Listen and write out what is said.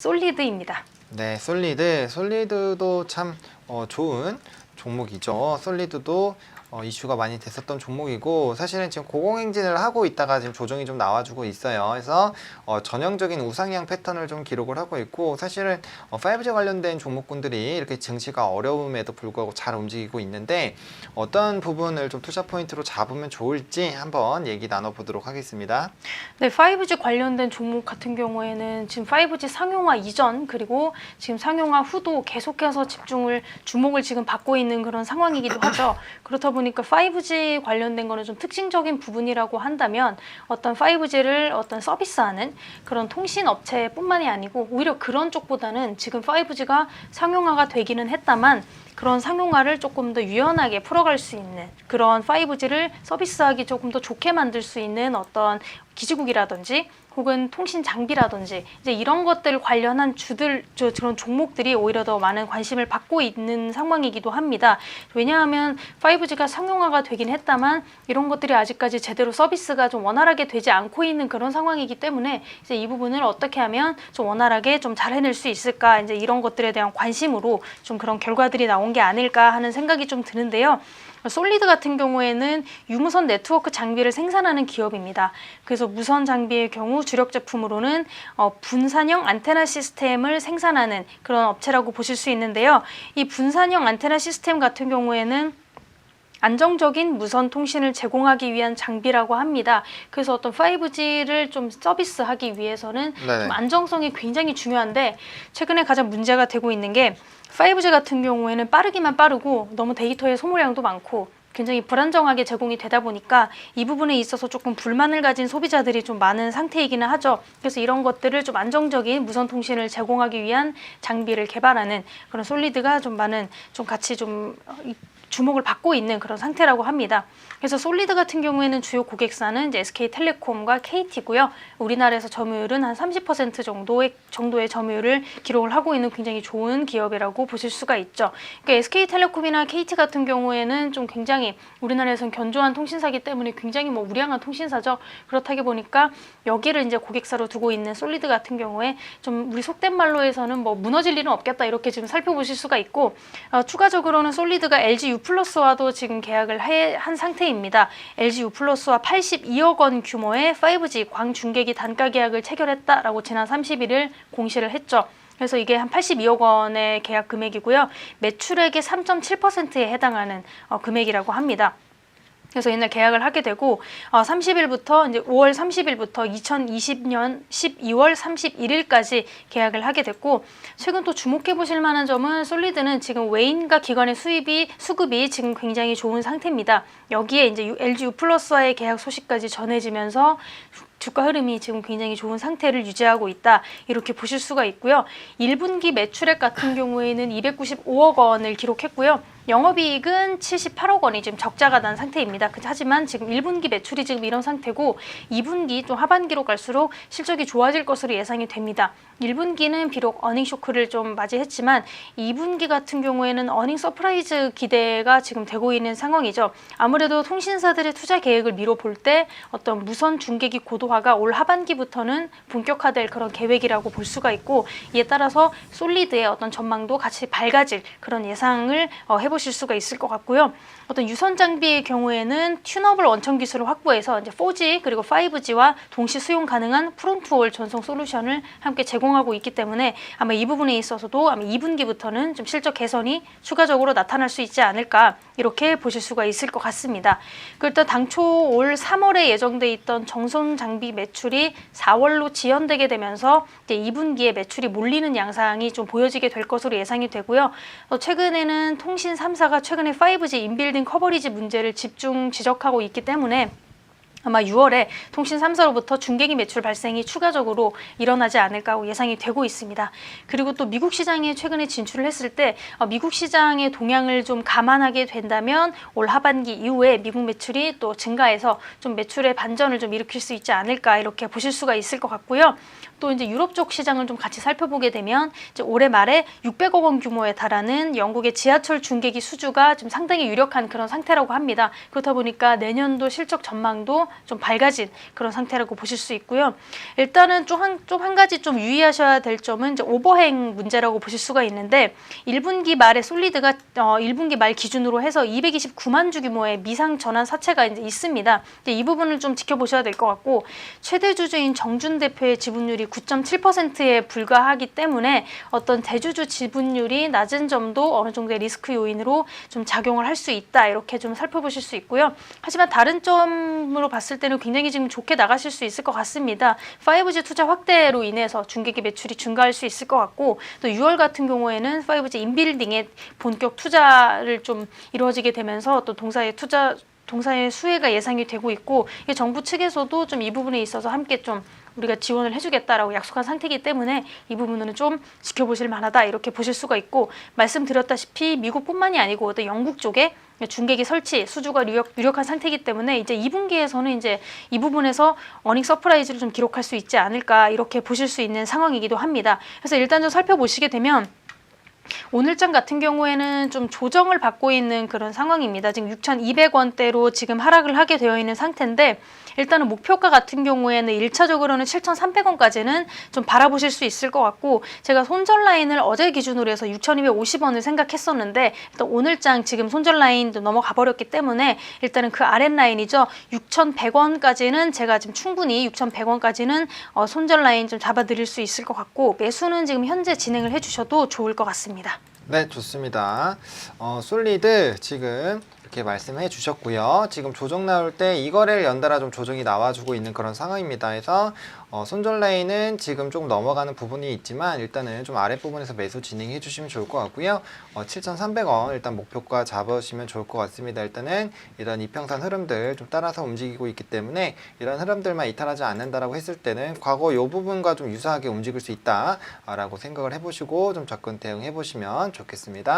솔리드입니다. 네, 솔리드도 참 좋은 종목이죠. 솔리드도 이슈가 많이 됐었던 종목이고, 사실은 지금 고공행진을 하고 있다가 지금 조정이 좀 나와주고 있어요. 그래서 전형적인 우상향 패턴을 좀 기록을 하고 있고, 사실은 5G 관련된 종목군들이 이렇게 증시가 어려움에도 불구하고 잘 움직이고 있는데, 어떤 부분을 좀 투자 포인트로 잡으면 좋을지 한번 얘기 나눠보도록 하겠습니다. 네, 5G 관련된 종목 같은 경우에는 지금 5G 상용화 이전 그리고 지금 상용화 후도 계속해서 주목을 지금 받고 있는 그런 상황이기도 하죠. 그렇다 보니까 5G 관련된 거는 좀 특징적인 부분이라고 한다면 어떤 5G를 어떤 서비스하는 그런 통신 업체뿐만이 아니고 오히려 그런 쪽보다는 지금 5G가 상용화가 되기는 했다만 그런 상용화를 조금 더 유연하게 풀어갈 수 있는 그런 5G를 서비스하기 조금 더 좋게 만들 수 있는 어떤 기지국이라든지 혹은 통신 장비라든지 이제 이런 것들 관련한 그런 종목들이 오히려 더 많은 관심을 받고 있는 상황이기도 합니다. 왜냐하면 5G가 상용화가 되긴 했다만 이런 것들이 아직까지 제대로 서비스가 좀 원활하게 되지 않고 있는 그런 상황이기 때문에 이제 이 부분을 어떻게 하면 좀 원활하게 좀 잘 해낼 수 있을까, 이제 이런 것들에 대한 관심으로 좀 그런 결과들이 나온 게 아닐까 하는 생각이 좀 드는데요. 솔리드 같은 경우에는 유무선 네트워크 장비를 생산하는 기업입니다. 그래서 무선 장비의 경우 주력 제품으로는 분산형 안테나 시스템을 생산하는 그런 업체라고 보실 수 있는데요. 이 분산형 안테나 시스템 같은 경우에는 안정적인 무선 통신을 제공하기 위한 장비라고 합니다. 그래서 어떤 5G를 좀 서비스하기 위해서는 좀 안정성이 굉장히 중요한데, 최근에 가장 문제가 되고 있는 게 5G 같은 경우에는 빠르기만 빠르고 너무 데이터의 소모량도 많고 굉장히 불안정하게 제공이 되다 보니까 이 부분에 있어서 조금 불만을 가진 소비자들이 좀 많은 상태이기는 하죠. 그래서 이런 것들을 좀 안정적인 무선 통신을 제공하기 위한 장비를 개발하는 그런 솔리드가 좀 많은 좀 같이 좀 주목을 받고 있는 그런 상태라고 합니다. 그래서 솔리드 같은 경우에는 주요 고객사는 이제 SK텔레콤과 KT고요. 우리나라에서 점유율은 한 30% 정도의 점유율을 기록을 하고 있는 굉장히 좋은 기업이라고 보실 수가 있죠. 그러니까 SK텔레콤이나 KT 같은 경우에는 좀 굉장히 우리나라에서는 견조한 통신사이기 때문에 굉장히 우량한 통신사죠. 그렇다기 보니까 여기를 이제 고객사로 두고 있는 솔리드 같은 경우에 좀 우리 속된 말로 해서는 무너질 일은 없겠다 이렇게 지금 살펴보실 수가 있고, 추가적으로는 솔리드가 LG U+와도 지금 계약을 한 상태입니다. LG U+와 82억 원 규모의 5G 광중계기 단가 계약을 체결했다라고 지난 31일 공시를 했죠. 그래서 이게 한 82억 원의 계약 금액이고요. 매출액의 3.7%에 해당하는 금액이라고 합니다. 그래서 이날 계약을 하게 되고 30일부터 이제 5월 30일부터 2020년 12월 31일까지 계약을 하게 됐고, 최근 또 주목해 보실 만한 점은 솔리드는 지금 외인과 기관의 수급이 지금 굉장히 좋은 상태입니다. 여기에 이제 LG U+와의 계약 소식까지 전해지면서 주가 흐름이 지금 굉장히 좋은 상태를 유지하고 있다 이렇게 보실 수가 있고요. 1분기 매출액 같은 경우에는 295억 원을 기록했고요. 영업이익은 78억 원이 지금 적자가 난 상태입니다. 하지만 지금 1분기 매출이 지금 이런 상태고 2분기 또 하반기로 갈수록 실적이 좋아질 것으로 예상이 됩니다. 1분기는 비록 어닝 쇼크를 좀 맞이했지만 2분기 같은 경우에는 어닝 서프라이즈 기대가 지금 되고 있는 상황이죠. 아무래도 통신사들의 투자 계획을 미뤄볼 때 어떤 무선 중계기 고도화가 올 하반기부터는 본격화될 그런 계획이라고 볼 수가 있고, 이에 따라서 솔리드의 어떤 전망도 같이 밝아질 그런 예상을 해보실 수가 있을 것 같고요. 어떤 유선 장비의 경우에는 튜너블 원천 기술을 확보해서 이제 4G 그리고 5G와 동시 수용 가능한 프론트홀 전송 솔루션을 함께 제공하고 있기 때문에 아마 이 부분에 있어서도 아마 2분기부터는 좀 실적 개선이 추가적으로 나타날 수 있지 않을까 이렇게 보실 수가 있을 것 같습니다. 그리고 당초 올 3월에 예정돼 있던 정손 장비 매출이 4월로 지연되게 되면서 이제 2분기에 매출이 몰리는 양상이 좀 보여지게 될 것으로 예상이 되고요. 최근에는 통신 3사가 최근에 5G 인빌딩 커버리지 문제를 집중 지적하고 있기 때문에 아마 6월에 통신 3사로부터 중계기 매출 발생이 추가적으로 일어나지 않을까 하고 예상이 되고 있습니다. 그리고 또 미국 시장에 최근에 진출을 했을 때 미국 시장의 동향을 좀 감안하게 된다면 올 하반기 이후에 미국 매출이 또 증가해서 좀 매출의 반전을 좀 일으킬 수 있지 않을까 이렇게 보실 수가 있을 것 같고요. 또 이제 유럽 쪽 시장을 좀 같이 살펴보게 되면 이제 올해 말에 600억 원 규모에 달하는 영국의 지하철 중계기 수주가 좀 상당히 유력한 그런 상태라고 합니다. 그렇다 보니까 내년도 실적 전망도 좀 밝아진 그런 상태라고 보실 수 있고요. 일단은 좀 한 가지 좀 유의하셔야 될 점은 이제 오버행 문제라고 보실 수가 있는데 1분기 말에 솔리드가 1분기 말 기준으로 해서 229만 주 규모의 미상 전환 사채가 이제 있습니다. 이제 이 부분을 좀 지켜보셔야 될 것 같고 최대 주주인 정준 대표의 지분율이 9.7%에 불과하기 때문에 어떤 대주주 지분율이 낮은 점도 어느 정도의 리스크 요인으로 좀 작용을 할 수 있다 이렇게 좀 살펴보실 수 있고요. 하지만 다른 점으로 봤을 때는 굉장히 지금 좋게 나가실 수 있을 것 같습니다. 5G 투자 확대로 인해서 중계기 매출이 증가할 수 있을 것 같고 또 6월 같은 경우에는 5G 인빌딩에 본격 투자를 좀 이루어지게 되면서 또 동사의 수혜가 예상이 되고 있고 정부 측에서도 좀 이 부분에 있어서 함께 좀 우리가 지원을 해주겠다라고 약속한 상태이기 때문에 이 부분은 좀 지켜보실 만하다 이렇게 보실 수가 있고 말씀드렸다시피 미국뿐만이 아니고 또 영국 쪽에 중계기 설치 수주가 유력한 상태이기 때문에 이제 2분기에서는 이제 이 부분에서 어닝 서프라이즈를 좀 기록할 수 있지 않을까 이렇게 보실 수 있는 상황이기도 합니다. 그래서 일단 좀 살펴보시게 되면 오늘장 같은 경우에는 좀 조정을 받고 있는 그런 상황입니다. 지금 6,200원대로 지금 하락을 하게 되어 있는 상태인데 일단은 목표가 같은 경우에는 1차적으로는 7,300원까지는 좀 바라보실 수 있을 것 같고 제가 손절 라인을 어제 기준으로 해서 6,250원을 생각했었는데 일단 오늘장 지금 손절 라인도 넘어가 버렸기 때문에 일단은 그 아랫 라인이죠. 6,100원까지는 제가 지금 충분히 6,100원까지는 손절 라인 좀 잡아드릴 수 있을 것 같고 매수는 지금 현재 진행을 해주셔도 좋을 것 같습니다. 네, 좋습니다. 솔리드 지금 이렇게 말씀해 주셨고요. 지금 조정 나올 때 이 거래를 연달아 좀 조정이 나와주고 있는 그런 상황입니다. 그래서 손절 라인은 지금 조금 넘어가는 부분이 있지만 일단은 좀 아랫부분에서 매수 진행해 주시면 좋을 것 같고요. 7,300원 일단 목표가 잡으시면 좋을 것 같습니다. 일단은 이런 이평선 흐름들 좀 따라서 움직이고 있기 때문에 이런 흐름들만 이탈하지 않는다라고 했을 때는 과거 이 부분과 좀 유사하게 움직일 수 있다라고 생각을 해보시고 좀 접근 대응해 보시면 좋겠습니다.